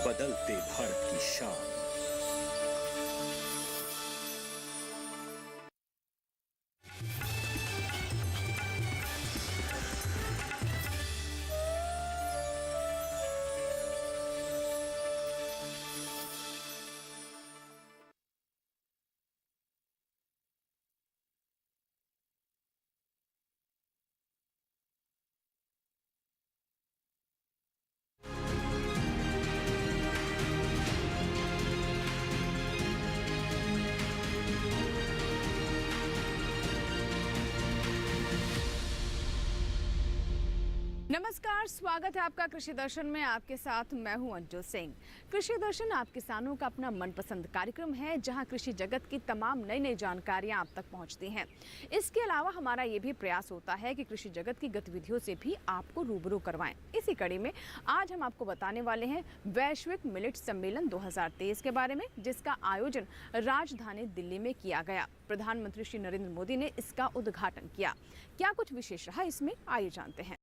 बदलते भारत की शान। नमस्कार, स्वागत है आपका कृषि दर्शन में। आपके साथ मैं हूं अंजू सिंह। कृषि दर्शन आप किसानों का अपना मनपसंद कार्यक्रम है, जहां कृषि जगत की तमाम नई जानकारियां आप तक पहुंचती हैं। इसके अलावा हमारा ये भी प्रयास होता है कि कृषि जगत की गतिविधियों से भी आपको रूबरू करवाएं। इसी कड़ी में आज हम आपको बताने वाले हैं वैश्विक मिलेट सम्मेलन 2023 के बारे में, जिसका आयोजन राजधानी दिल्ली में किया गया। प्रधानमंत्री श्री नरेंद्र मोदी ने इसका उद्घाटन किया। क्या कुछ विशेष रहा इसमें, आइए जानते हैं।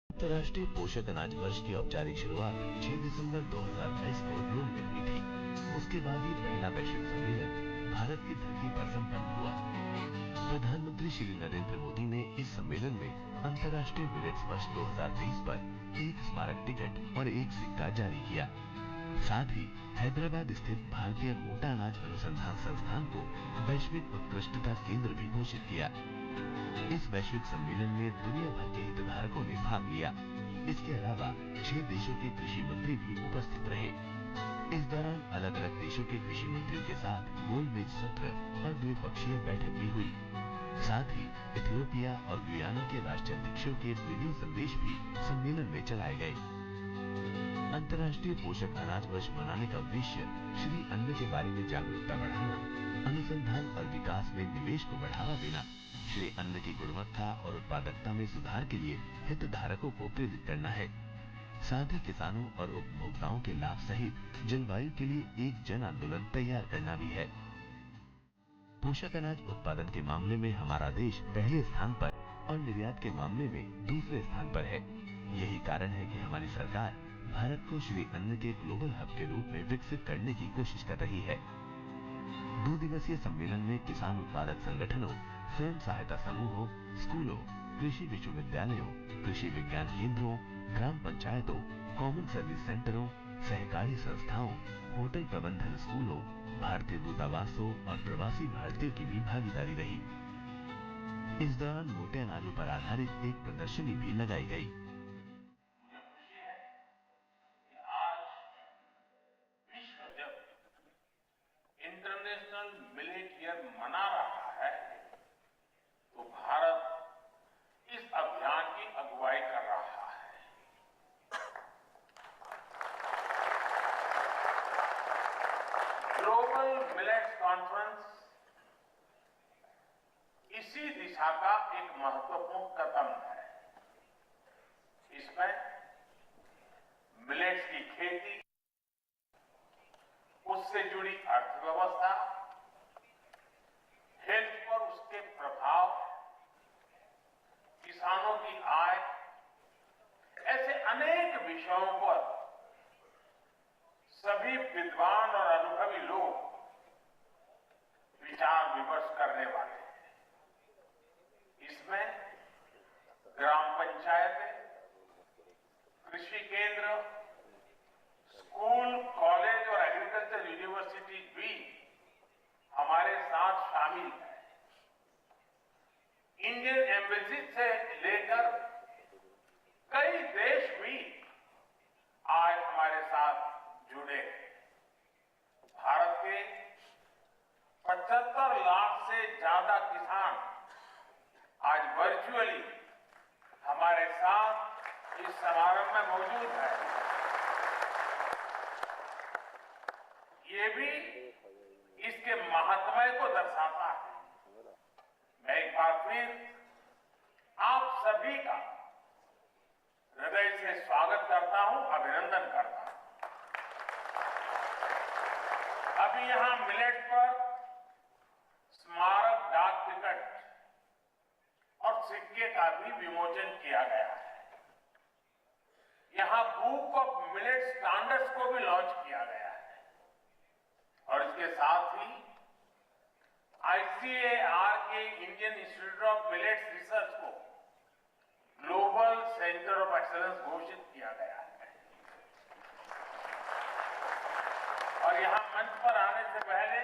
अंतर्राष्ट्रीय पोषक अनाज वर्ष की औपचारिक शुरुआत 6 दिसंबर 2022 को रोम में हुई थी। उसके बाद ही पहला वैश्विक सम्मेलन भारत की धरती पर संपन्न हुआ। प्रधानमंत्री श्री नरेंद्र मोदी ने इस सम्मेलन में अंतर्राष्ट्रीय मिलेट्स वर्ष 2023 पर एक स्मारक टिकट और एक सिक्का जारी किया। साथ ही हैदराबाद स्थित भारतीय मोटा अनाज अनुसंधान संस्थान को वैश्विक उत्कृष्टता केंद्र भी घोषित किया। इस वैश्विक सम्मेलन में दुनिया भर के हितधारकों ने भाग लिया। इसके अलावा 6 देशों के कृषि मंत्री भी उपस्थित रहे। इस दौरान अलग अलग देशों के कृषि मंत्रियों के साथ गोलमेज सत्र और द्विपक्षीय बैठक भी हुई। साथ ही इथियोपिया और गुयाना के राष्ट्राध्यक्षों के वीडियो संदेश भी सम्मेलन में चलाए गए। अंतर्राष्ट्रीय पोषक अनाज वर्ष मनाने का उद्देश्य श्री अन्न के बारे में जागरूकता बढ़ाना, अनुसंधान और विकास में निवेश को बढ़ावा देना, श्री अन्न की गुणवत्ता और उत्पादकता में सुधार के लिए हितधारकों को प्रेरित करना है। साथ ही किसानों और उपभोक्ताओं के लाभ सहित जलवायु के लिए एक जन आंदोलन तैयार करना भी है। पोषक अनाज उत्पादन के मामले में हमारा देश पहले स्थान पर और निर्यात के मामले में दूसरे स्थान पर है। यही कारण है कि हमारी सरकार भारत को श्री अन्न के ग्लोबल हब के रूप में विकसित करने की कोशिश कर रही है। 2 दिवसीय सम्मेलन में किसान उत्पादक संगठनों, स्वयं सहायता समूहों, स्कूलों, कृषि विश्वविद्यालयों, कृषि विज्ञान केंद्रों, ग्राम पंचायतों, कॉमन सर्विस सेंटरों, सहकारी संस्थाओं, होटल प्रबंधन स्कूलों, भारतीय दूतावासों और प्रवासी भारतीयों की भी भागीदारी रही। इस दौरान मोटे अनाजों पर आधारित एक प्रदर्शनी भी लगाई गई। इंटरनेशनल मिलेट ईयर मना रहा है, तो भारत इस अभियान की अगुवाई कर रहा है। ग्लोबल मिलेट्स कॉन्फ्रेंस इसी दिशा का एक महत्वपूर्ण कदम है। इसमें मिलेट्स की खेती, उससे जुड़ी अर्थव्यवस्था, हेल्थ पर उसके प्रभाव, किसानों की आय, ऐसे अनेक विषयों पर सभी विद्वान और अनुभवी लोग विचार विमर्श करने वाले हैं। इसमें ग्राम पंचायतें, कृषि केंद्र, स्कूल, कॉलेज और एग्रीकल्चर यूनिवर्सिटी भी हमारे साथ शामिल है। इंडियन एम्बेसी से लेकर कई देश भी आज हमारे साथ जुड़े हैं। भारत के 75 लाख से ज्यादा किसान आज वर्चुअली हमारे साथ इस समारोह में मौजूद है। ये भी इसके महात्म्य को दर्शाता है। मैं एक बार फिर आप सभी का हृदय से स्वागत करता हूं, अभिनंदन करता हूं। अभी यहां मिलेट पर स्मारक डाक टिकट और सिक्के का भी विमोचन किया गया है। यहां बुक ऑफ मिलेट स्टैंडर्ड्स को भी लॉन्च किया गया है और इसके साथ ही ICAR के Indian institute of millets research को ग्लोबल सेंटर ऑफ एक्सीलेंस घोषित किया गया है। और यहां मंच पर आने से पहले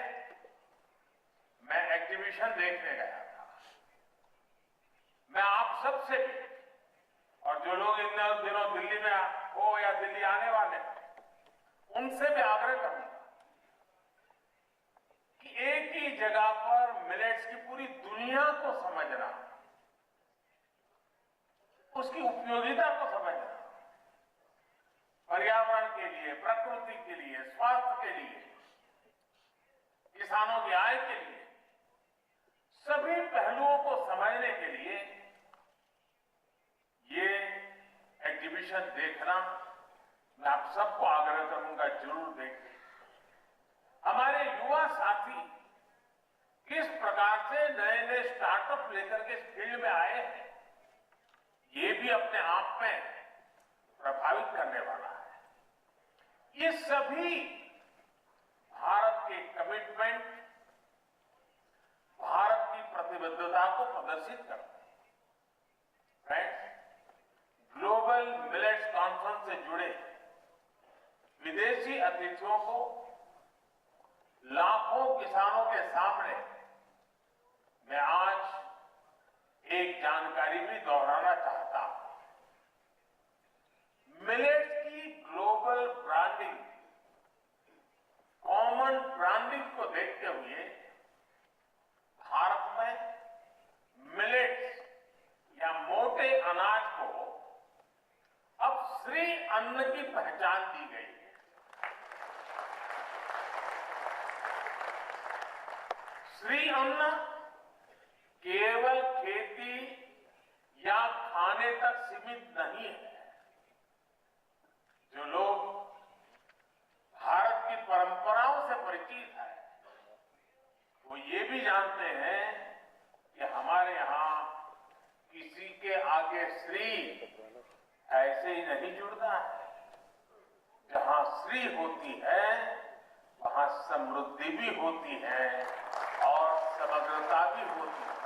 मैं एग्जीबिशन देखने गया था। मैं आप सबसे भी, और जो लोग इन दिनों दिल्ली में हो या दिल्ली आने वाले हैं, उनसे भी आग्रह करूंगा कि एक ही जगह पर मिलेट्स की पूरी दुनिया को समझना, उसकी उपयोगिता को समझना, पर्यावरण के लिए, प्रकृति के लिए, स्वास्थ्य के लिए, किसानों की आय के लिए, सभी पहलुओं को समझने के लिए ये एग्जीबिशन देखना मैं आप सबको आग्रह करूंगा, जरूर देखें। हमारे युवा साथी किस प्रकार से नए नए स्टार्टअप लेकर के इस फील्ड में आए हैं, ये भी अपने आप में प्रभावित करने वाला है। ये सभी भारत के कमिटमेंट, भारत की प्रतिबद्धता को प्रदर्शित करते हैं। फ्रेंड्स, ग्लोबल मिलेट्स कॉन्फ्रेंस से जुड़े विदेशी अतिथियों को लाखों किसानों के सामने मैं आज एक जानकारी भी दोहराना चाहता हूं। मिलेट्स की ग्लोबल ब्रांडिंग, कॉमन ब्रांडिंग को देखते हुए भारत में मिलेट्स या मोटे अनाज को अब श्री अन्न की पहचान दी गई है। श्री अन्न केवल खेती या खाने तक सीमित नहीं है। जो लोग भारत की परंपराओं से परिचित है, वो ये भी जानते हैं कि हमारे यहाँ किसी के आगे श्री ऐसे ही नहीं जुड़ता है। जहां श्री होती है वहां समृद्धि भी होती है और समग्रता भी होती है।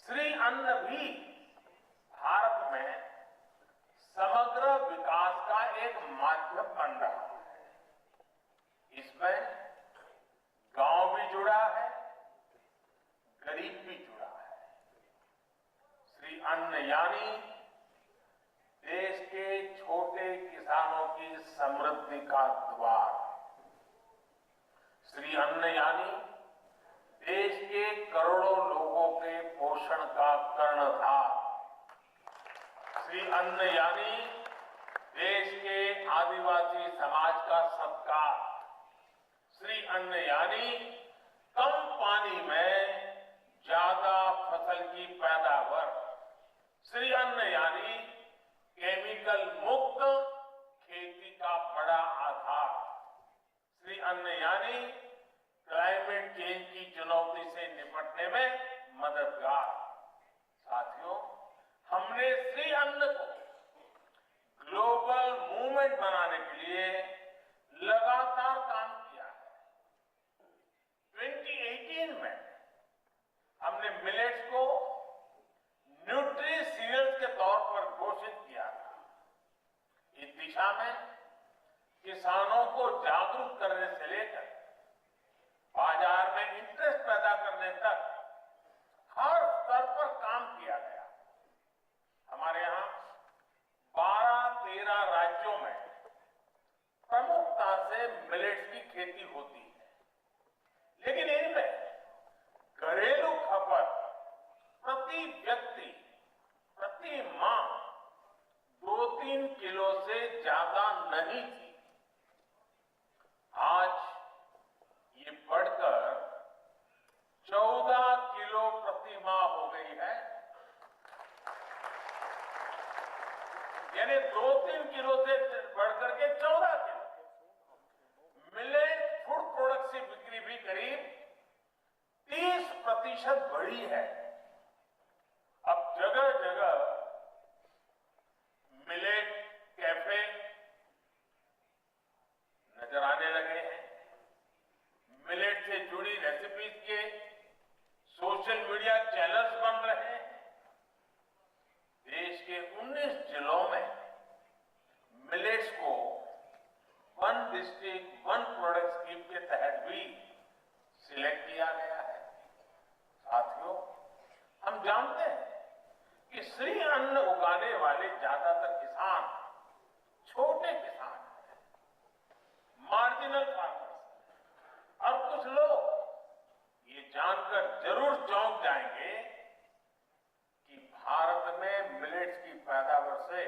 श्री अन्न भी भारत में समग्र विकास का एक माध्यम बन रहा है। इसमें गांव भी जुड़ा है, गरीब भी जुड़ा है। श्री अन्न यानी देश के छोटे किसानों की समृद्धि का द्वार। श्री अन्न यानी देश के करोड़ों लोगों के पोषण का कर्णधार। श्री अन्न यानी देश के आदिवासी समाज का सत्कार। अन्न यानी कम पानी में ज्यादा फसल की पैदावार। श्री अन्न यानी केमिकल मुक्त खेती का बड़ा आधार। श्री अन्न यानी क्लाइमेट चेंज की चुनौती से निपटने में मददगार। साथियों, हमने श्री अन्न को ग्लोबल मूवमेंट बनाने के लिए लगातार काम किया है। 2018 में हमने मिलेट्स को न्यूट्री सीरियल्स के तौर पर घोषित किया था। इस दिशा में किसानों को जागरूक करने से लेकर बाजार में इंटरेस्ट पैदा करने तक हर स्तर पर काम किया गया। हमारे यहाँ 12-13 राज्यों में प्रमुखता से मिलेट्स की खेती होती है, लेकिन इनमें घरेलू खपत प्रति व्यक्ति प्रति माह 2-3 किलो से ज्यादा नहीं थी। आज ये बढ़कर 14 किलो प्रति माह हो गई है, यानी 2-3 किलो से बढ़कर के 14 किलो। मिलेट फूड प्रोडक्ट की बिक्री भी करीब 30% बढ़ी है। अब जगह जगह मिलेट कैफे नजर आने लगे हैं। मिलेट से जुड़ी रेसिपीज के सोशल मीडिया चैनल्स बन रहे हैं। देश के 19 जिलों में मिलेट्स को one district one product scheme के तहत भी सिलेक्ट किया गया है। साथियों, हम जानते हैं कि श्री अन्न उगाने वाले ज्यादातर किसान छोटे किसान हैं, मार्जिनल फार्मर्स। और कुछ लोग ये जानकर जरूर चौंक जाएंगे कि भारत में मिलेट्स की पैदावार से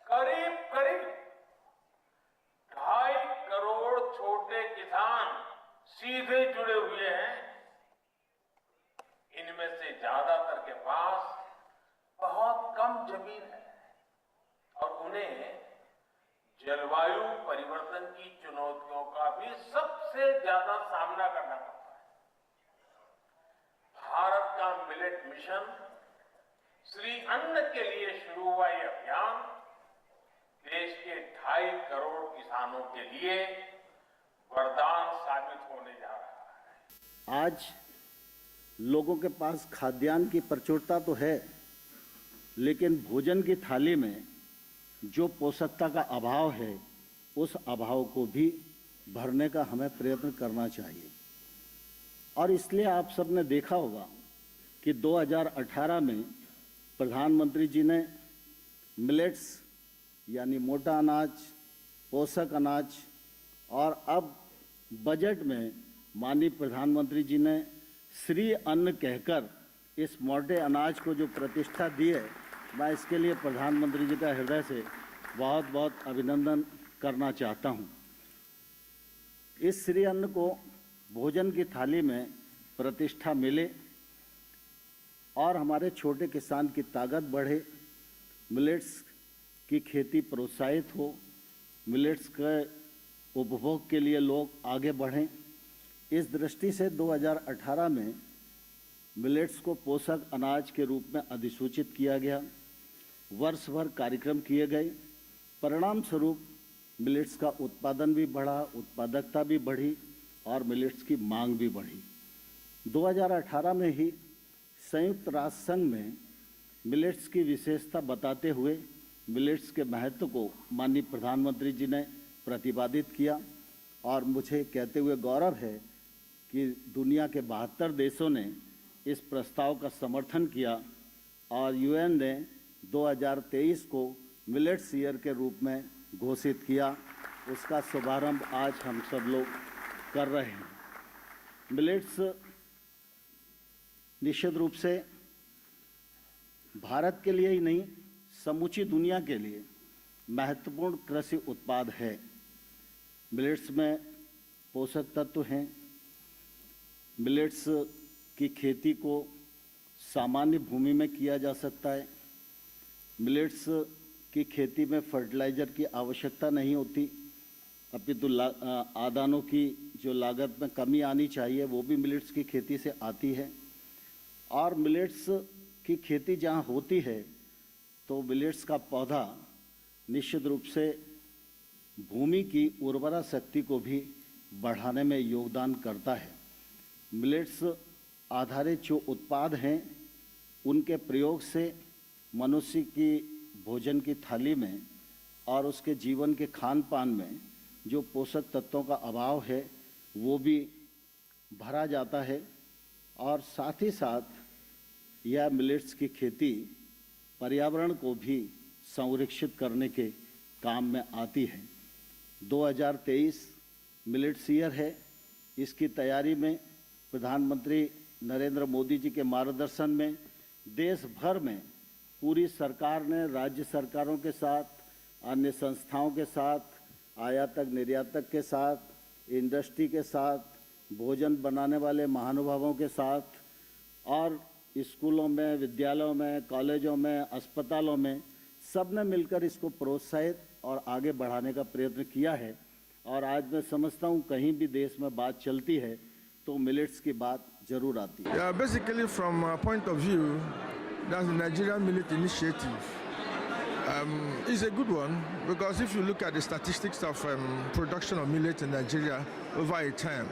करीब 2.5 करोड़ छोटे किसान सीधे जुड़े हुए हैं। इनमें से ज्यादातर के पास बहुत कम जमीन है और उन्हें जलवायु परिवर्तन की चुनौतियों का भी सबसे ज्यादा सामना करना पड़ता है। भारत का मिलेट मिशन श्री अन्न के लिए शुरू हुआ ये अभियान देश के 2.5 करोड़ किसानों के लिए वरदान साबित होने जा रहा है। आज लोगों के पास खाद्यान्न की प्रचुरता तो है, लेकिन भोजन की थाली में जो पोषकता का अभाव है, उस अभाव को भी भरने का हमें प्रयत्न करना चाहिए। और इसलिए आप सबने देखा होगा कि 2018 में प्रधानमंत्री जी ने मिलेट्स यानी मोटा अनाज, पोषक अनाज, और अब बजट में माननीय प्रधानमंत्री जी ने श्री अन्न कहकर इस मोटे अनाज को जो प्रतिष्ठा दी है, मैं इसके लिए प्रधानमंत्री जी का हृदय से बहुत बहुत अभिनंदन करना चाहता हूं। इस श्री अन्न को भोजन की थाली में प्रतिष्ठा मिले और हमारे छोटे किसान की ताकत बढ़े, मिलेट्स की खेती प्रोत्साहित हो, मिलेट्स के उपभोग के लिए लोग आगे बढ़ें। इस दृष्टि से 2018 में मिलेट्स को पोषक अनाज के रूप में अधिसूचित किया गया। वर्ष भर कार्यक्रम किए गए। परिणाम स्वरूप मिलेट्स का उत्पादन भी बढ़ा, उत्पादकता भी बढ़ी और मिलेट्स की मांग भी बढ़ी। 2018 में ही संयुक्त राष्ट्र संघ में मिलेट्स की विशेषता बताते हुए मिलेट्स के महत्व को माननीय प्रधानमंत्री जी ने प्रतिपादित किया और मुझे कहते हुए गौरव है कि दुनिया के 72 देशों ने इस प्रस्ताव का समर्थन किया और यूएन ने 2023 को मिलेट्स ईयर के रूप में घोषित किया। उसका शुभारंभ आज हम सब लोग कर रहे हैं। मिलेट्स निश्चित रूप से भारत के लिए ही नहीं, समूची दुनिया के लिए महत्वपूर्ण कृषि उत्पाद है। मिलेट्स में पोषक तत्व हैं। मिलेट्स की खेती को सामान्य भूमि में किया जा सकता है। मिलेट्स की खेती में फर्टिलाइज़र की आवश्यकता नहीं होती, अपितु आदानों की जो लागत में कमी आनी चाहिए वो भी मिलेट्स की खेती से आती है। और मिलेट्स की खेती जहाँ होती है तो मिलेट्स का पौधा निश्चित रूप से भूमि की उर्वरा शक्ति को भी बढ़ाने में योगदान करता है। मिलेट्स आधारित जो उत्पाद हैं उनके प्रयोग से मनुष्य की भोजन की थाली में और उसके जीवन के खान पान में जो पोषक तत्वों का अभाव है वो भी भरा जाता है। और साथ ही साथ यह मिलेट्स की खेती पर्यावरण को भी संरक्षित करने के काम में आती है। 2023 मिलेट्स ईयर है। इसकी तैयारी में प्रधानमंत्री नरेंद्र मोदी जी के मार्गदर्शन में देश भर में पूरी सरकार ने राज्य सरकारों के साथ, अन्य संस्थाओं के साथ, आयातक निर्यातक के साथ, इंडस्ट्री के साथ, भोजन बनाने वाले महानुभावों के साथ और स्कूलों में, विद्यालयों में, कॉलेजों में, अस्पतालों में सब ने मिलकर इसको प्रोत्साहित और आगे बढ़ाने का प्रयत्न किया है। और आज मैं समझता हूँ कहीं भी देश में बात चलती है तो मिलेट्स की बात जरूर आती है। Yeah, basically from a point of view, that's the Nigerian Millet Initiative. It's a good one because if you look at the statistics of production of millet in Nigeria over a time,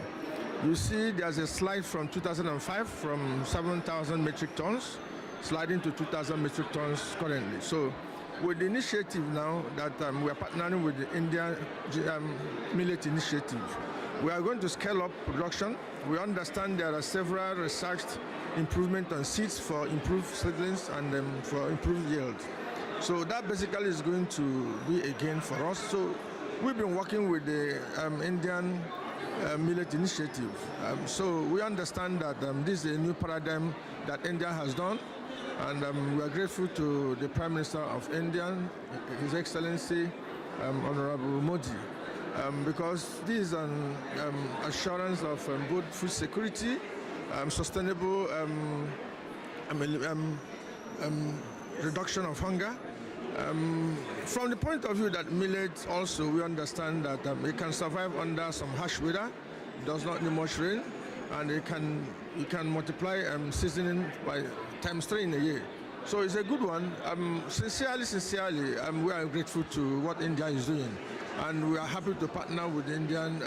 you see there's a slide from 2005 from 7,000 metric tons sliding to 2,000 metric tons currently. So with the initiative now that we are partnering with the Indian Millet Initiative, we are going to scale up production. We understand there are several researched improvement on seeds for improved seedlings and for improved yield. So that basically is going to be a gain for us. So we've been working with the Indian Millet Initiative. So we understand that this is a new paradigm that India has done, and we are grateful to the Prime Minister of India, His Excellency Honorable Modi, because this is an assurance of good food security, sustainable reduction of hunger. From the point of view that millet also, we understand that it can survive under some harsh weather, does not need much rain, and it can multiply seasoning by ×3 in a year. So it's a good one. Sincerely, we are grateful to what India is doing, and we are happy to partner with the Indian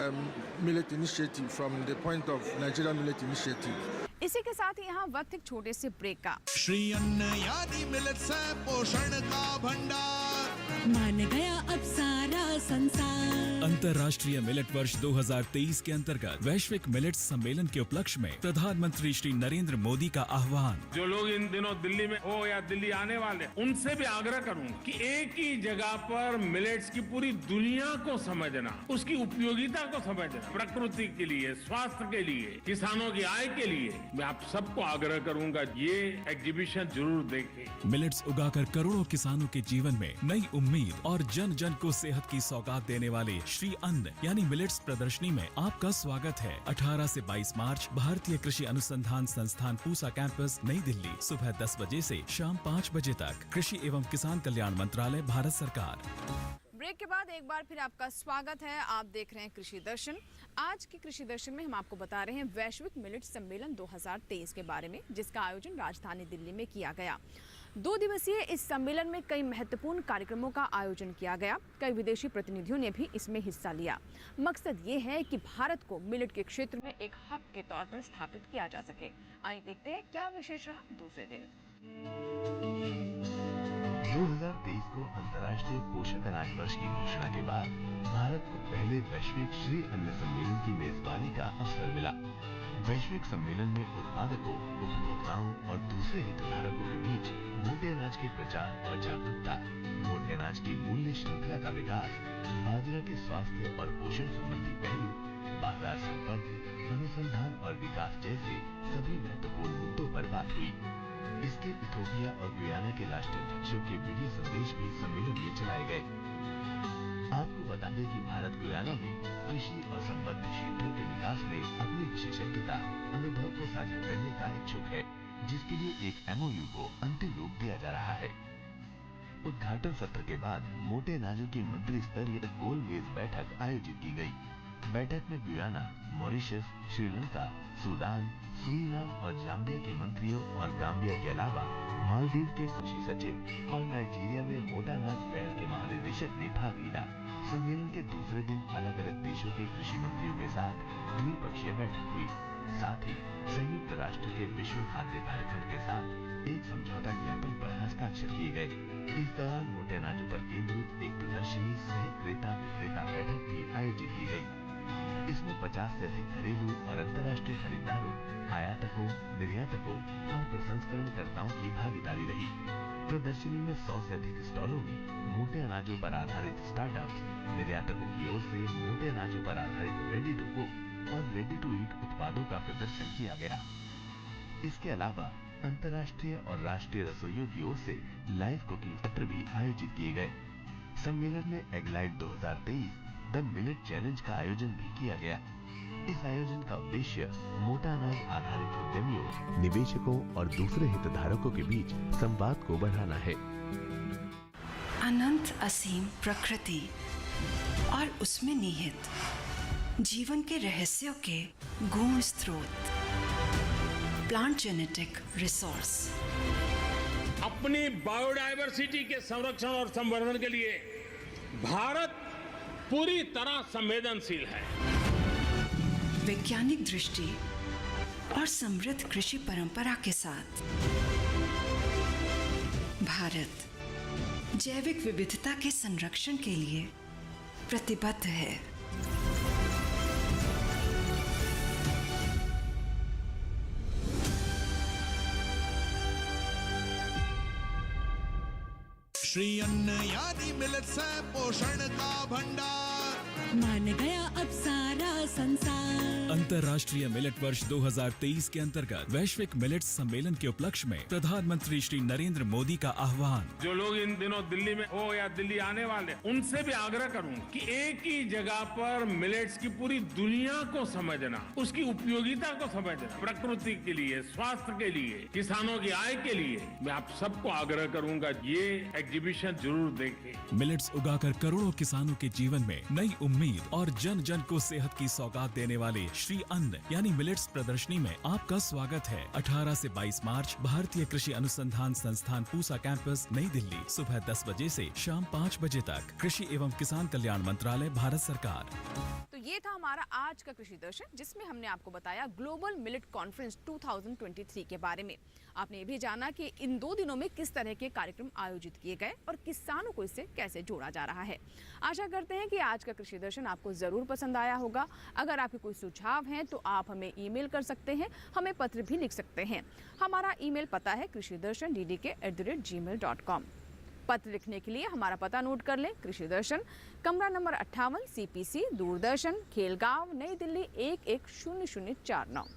Millet Initiative from the point of Nigeria Millet Initiative. इसी के साथ ही यहाँ वक्त एक छोटे से break का। श्री अन्न यानी मिलेट्स है पोषण का भंडार, मान गया अब सारा संसार। अंतर्राष्ट्रीय मिलेट वर्ष 2023 के अंतर्गत वैश्विक मिलेट सम्मेलन के उपलक्ष्य में प्रधानमंत्री श्री नरेंद्र मोदी का आह्वान। जो लोग इन दिनों दिल्ली में हो या दिल्ली आने वाले, उनसे भी आग्रह करूंगा कि एक ही जगह पर मिलेट्स की पूरी दुनिया को समझना, उसकी उपयोगिता को समझना, प्रकृति के लिए, स्वास्थ्य के लिए, किसानों की आय के लिए, मैं आप सबको आग्रह करूंगा ये एग्जीबिशन जरूर देखें। मिलेट्स उगाकर करोड़ों किसानों के जीवन में नई उम्मीद और जन जन को सेहत की सौगात देने वाले श्री अन्न यानी मिलेट्स प्रदर्शनी में आपका स्वागत है। 18 से 22 मार्च भारतीय कृषि अनुसंधान संस्थान पूसा कैंपस, नई दिल्ली, सुबह 10 बजे से शाम 5 बजे तक। कृषि एवं किसान कल्याण मंत्रालय, भारत सरकार। ब्रेक के बाद एक बार फिर आपका स्वागत है। आप देख रहे हैं कृषि दर्शन। आज के कृषि दर्शन में हम आपको बता रहे हैं वैश्विक मिलेट सम्मेलन 2023 के बारे में, जिसका आयोजन राजधानी दिल्ली में किया गया। 2 दिवसीय इस सम्मेलन में कई महत्वपूर्ण कार्यक्रमों का आयोजन किया गया। कई विदेशी प्रतिनिधियों ने भी इसमें हिस्सा लिया। मकसद ये है कि भारत को मिलेट के क्षेत्र में एक हब के तौर पर स्थापित किया जा सके। आइए देखते हैं क्या विशेष रहा दूसरे दिन। 2023 को अंतर्राष्ट्रीय पोषक अनाज वर्ष की घोषणा के बाद भारत को पहले वैश्विक श्री अन्न सम्मेलन की मेजबानी का अवसर मिला। वैश्विक सम्मेलन में उत्पादकों, उपभोक्ताओं और दूसरे हितधारकों के बीच मोटे अनाज के प्रचार और जागरूकता, मोटे अनाज की मूल्य श्रृंखला का विकास, बाजरा के स्वास्थ्य और पोषण संबंधी पहलू, बाजार संपर्क, अनुसंधान और विकास जैसे सभी महत्वपूर्ण मुद्दों पर बात हुई। इसके इथोपिया और गुयाना के राष्ट्राध्यक्षों के वीडियो संदेश भी सम्मेलन में चलाए गए। आपको बता दें कि भारत को गुयाना में कृषि और संबद्ध क्षेत्रों के विकास में अपनी विशेषज्ञता अनुभव को साझा करने का इच्छुक है, जिसके लिए एक MOU को अंतिम रूप दिया जा रहा है। उद्घाटन सत्र के बाद मोटे अनाजों की मंत्री स्तरीय गोल मेज बैठक आयोजित की गई। बैठक में Guyana, Mauritius, Sri Lanka, Sudan, Suriname और जाम्बिया के मंत्रियों और गाम्बिया के अलावा मालदीव के कृषि सचिव और नाइजीरिया में मोटा अनाज बैंक के महानिदेशक ने भाग लिया। सम्मेलन के दूसरे दिन अलग अलग देशों के कृषि मंत्रियों के साथ द्विपक्षीय बैठक हुई। साथ ही संयुक्त राष्ट्र के विश्व खाद्य कार्यक्रम के साथ एक समझौता ज्ञापन पर हस्ताक्षर किए गए। इस दौरान मोटे अनाजों पर केंद्रित एक प्रदर्शनी सह क्रेता विक्रेता बैठक भी आयोजित की गई। इसमें 50 से अधिक घरेलू और अंतर्राष्ट्रीय खरीदारों, आयातकों, निर्यातकों और प्रसंस्करणकर्ताओं की भागीदारी रही। प्रदर्शनी में 100 से अधिक स्टॉलों में मोटे अनाजों पर आधारित स्टार्टअप्स, निर्यातकों की ओर से मोटे अनाजों पर आधारित रेडी टू कुक और रेडी टू ईट उत्पादों का प्रदर्शन किया गया। इसके अलावा अंतर्राष्ट्रीय और राष्ट्रीय रसोइयों की ओर से लाइव कुकिंग सत्र भी आयोजित किए गए। सम्मेलन में एग्लाइड 2023 द मिलेट चैलेंज का आयोजन भी किया गया। इस आयोजन का उद्देश्य मोटा अनाज आधारित उद्यमियों, निवेशकों और दूसरे हितधारकों के बीच संवाद को बढ़ाना है। अनंत असीम प्रकृति और उसमें निहित जीवन के रहस्यों के गूढ़ स्रोत, प्लांट जेनेटिक रिसोर्स। अपनी बायोडायवर्सिटी के संरक्षण और संवर्धन के लिए भारत पूरी तरह संवेदनशील है। वैज्ञानिक दृष्टि और समृद्ध कृषि परंपरा के साथ भारत जैविक विविधता के संरक्षण के लिए प्रतिबद्ध है। श्री अन्न यानी मिलेट्स है पोषण का भंडार। मान गया अब सारा संसार। अंतर्राष्ट्रीय मिलेट वर्ष 2023 के अंतर्गत वैश्विक मिलेट सम्मेलन के उपलक्ष्य में प्रधानमंत्री श्री नरेंद्र मोदी का आह्वान। जो लोग इन दिनों दिल्ली में हो या दिल्ली आने वाले, उनसे भी आग्रह करूंगा कि एक ही जगह पर मिलेट्स की पूरी दुनिया को समझना, उसकी उपयोगिता को समझना, प्रकृति के लिए, स्वास्थ्य के लिए, किसानों की आय के लिए, मैं आप सबको आग्रह करूंगा ये एग्जीबिशन जरूर देखें। मिलेट्स उगाकर करोड़ों किसानों के जीवन में नई उम्मीद और जन जन को सेहत की सौगात देने वाले श्री अन्न यानी मिलेट्स प्रदर्शनी में आपका स्वागत है। 18 से 22 मार्च भारतीय कृषि अनुसंधान संस्थान पूसा कैंपस, नई दिल्ली, सुबह 10 बजे से शाम 5 बजे तक। कृषि एवं किसान कल्याण मंत्रालय, भारत सरकार। तो ये था हमारा आज का कृषि दर्शन, जिसमें हमने आपको बताया ग्लोबल मिलेट कॉन्फ्रेंस 2023 के बारे में। आपने ये भी जाना कि इन 2 दिनों में किस तरह के कार्यक्रम आयोजित किए गए और किसानों को इससे कैसे जोड़ा जा रहा है। आशा करते हैं कि आज का कृषि दर्शन आपको जरूर पसंद आया होगा। अगर आपके कोई सुझाव हैं तो आप हमें ईमेल कर सकते हैं, हमें पत्र भी लिख सकते हैं। हमारा ईमेल पता है krishidarshan@gmail.com। पत्र लिखने के लिए हमारा पता नोट कर लें। कृषि दर्शन, कमरा नंबर 58, CPC, दूरदर्शन, खेलगांव, नई दिल्ली 110049।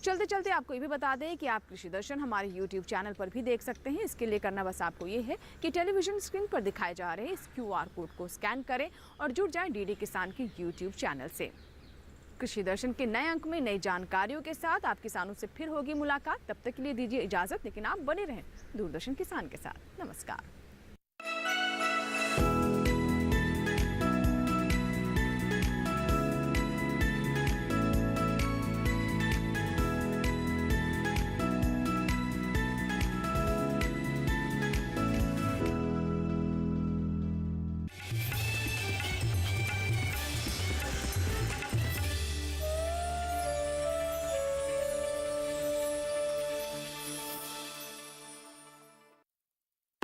चलते चलते आपको ये भी बता दें कि आप कृषि दर्शन हमारे YouTube चैनल पर भी देख सकते हैं। इसके लिए करना बस आपको ये है कि टेलीविजन स्क्रीन पर दिखाए जा रहे इस QR कोड को स्कैन करें और जुड़ जाएं DD किसान के YouTube चैनल से। कृषि दर्शन के नए अंक में नई जानकारियों के साथ आप किसानों से फिर होगी मुलाकात। तब तक के लिए दीजिए इजाजत, लेकिन आप बने रहें दूरदर्शन किसान के साथ। नमस्कार।